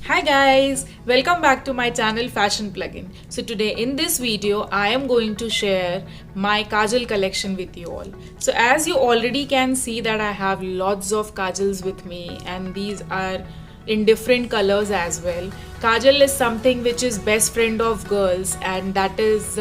Hi guys, welcome back to my channel Fashion Plugin. So today in this video I am going to share my kajal collection with you all. So as you already can see that I have lots of kajals with me and these are in different colors as well. Kajal is something which is best friend of girls and that is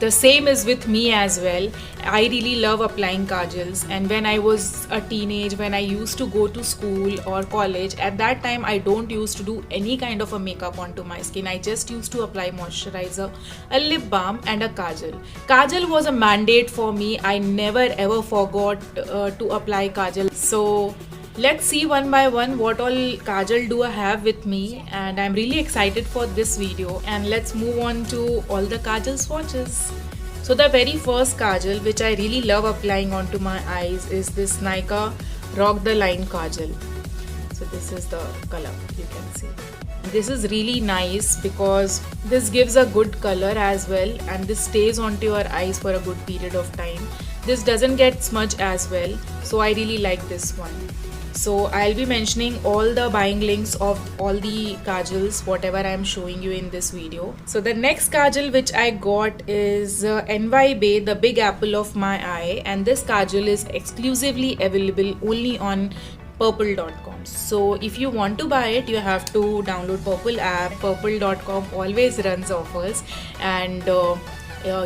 the same is with me as well. I really love applying kajals, and when I was a teenage, when I used to go to school or college, at that time I don't used to do any kind of a makeup onto my skin. I just used to apply moisturizer, a lip balm and a kajal. Kajal was a mandate for me. I never ever forgot to apply kajal. So let's see one by one what all kajal do I have with me, and I'm really excited for this video, and let's move on to all the kajal swatches. So the very first kajal which I really love applying onto my eyes is this Nykaa Rock the Line Kajal. So this is the color you can see. This is really nice because this gives a good color as well, and this stays onto your eyes for a good period of time. This doesn't get smudge as well, so I really like this one. So I'll be mentioning all the buying links of all the kajals whatever I'm showing you in this video. So the next kajal which I got is NY Bay, the big apple of my eye, and this kajal is exclusively available only on purple.com. So if you want to buy it, you have to download Purple app. Purple.com always runs offers, and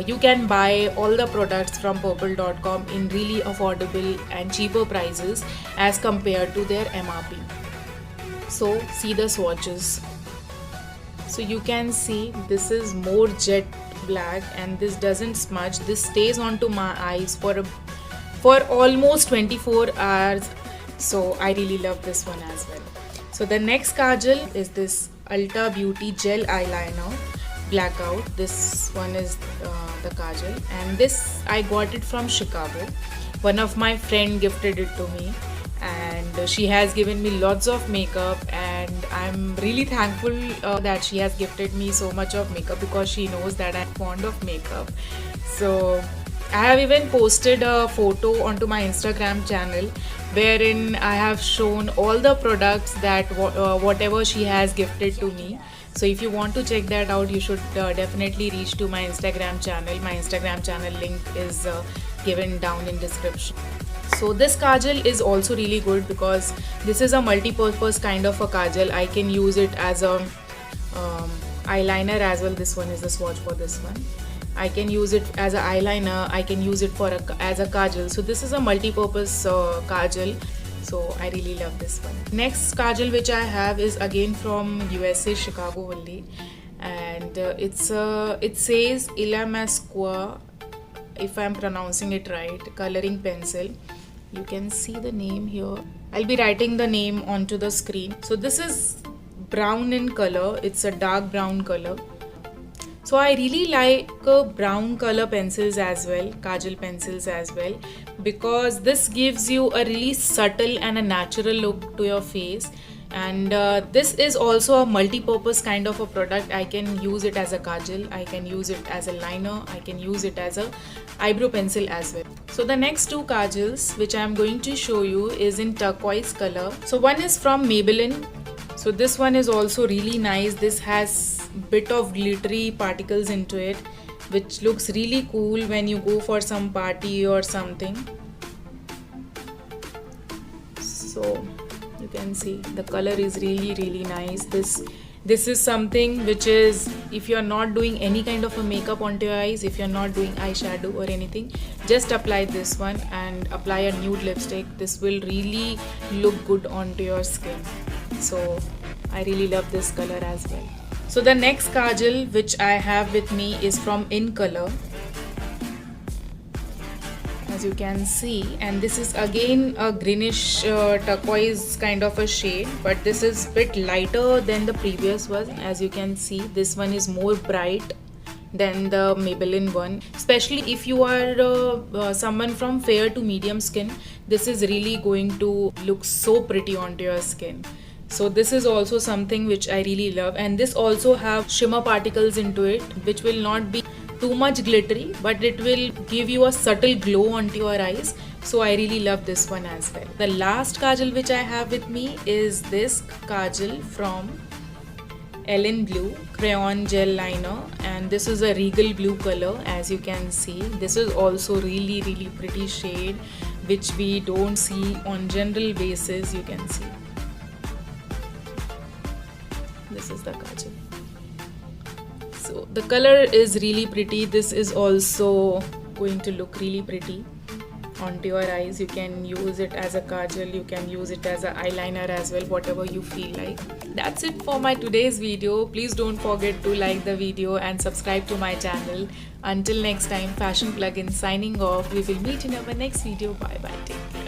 you can buy all the products from purple.com in really affordable and cheaper prices as compared to their MRP. So see the swatches. So you can see this is more jet black and this doesn't smudge. This stays onto my eyes for almost 24 hours. So I really love this one as well. So the next kajal is this Ulta Beauty Gel Eyeliner Blackout. This one is the kajal, and this I got it from Chicago. One of my friend gifted it to me, and she has given me lots of makeup, and I'm really thankful that she has gifted me so much of makeup because she knows that I'm fond of makeup. So I have even posted a photo onto my Instagram channel wherein I have shown all the products that whatever she has gifted to me. So if you want to check that out, you should definitely reach to my Instagram channel. My Instagram channel link is given down in description. So this kajal is also really good because this is a multi-purpose kind of a kajal. I can use it as a eyeliner as well. This one is the swatch for this one. I can use it as an eyeliner. I can use it as a kajal. So this is a multi-purpose kajal. So I really love this one. Next kajal which I have is again from USA, Chicago only, and it says Illamasqua, if I'm pronouncing it right, coloring pencil. You can see the name here. I'll be writing the name onto the screen. So this is brown in color. It's a dark brown color. So I really like brown color pencils as well, kajal pencils as well, because this gives you a really subtle and a natural look to your face. And this is also a multi-purpose kind of a product. I can use it as a kajal, I can use it as a liner, I can use it as a eyebrow pencil as well. So the next two kajals which I am going to show you is in turquoise color. So one is from Maybelline. So this one is also really nice. This has bit of glittery particles into it, which looks really cool when you go for some party or something. So you can see the color is really nice. This is something which is, if you're not doing any kind of a makeup onto your eyes, if you're not doing eyeshadow or anything, just apply this one and apply a nude lipstick. This will really look good onto your skin. So I really love this color as well. So the next kajal which I have with me is from In Color, as you can see, and this is again a greenish turquoise kind of a shade, but this is bit lighter than the previous one. As you can see, this one is more bright than the Maybelline one. Especially if you are someone from fair to medium skin, this is really going to look so pretty onto your skin. So this is also something which I really love, and this also have shimmer particles into it, which will not be too much glittery, but it will give you a subtle glow onto your eyes. So I really love this one as well. The last kajal which I have with me is this kajal from Ellen Blue crayon gel liner, and this is a regal blue color. As you can see, this is also really pretty shade which we don't see on general basis. You can see this is the kajal. So the color is really pretty. This is also going to look really pretty onto your eyes. You can use it as a kajal, you can use it as an eyeliner as well, whatever you feel like. That's it for my today's video. Please don't forget to like the video and subscribe to my channel. Until next time, Fashion Plugin signing off. We will meet in our next video. Bye bye. Take care.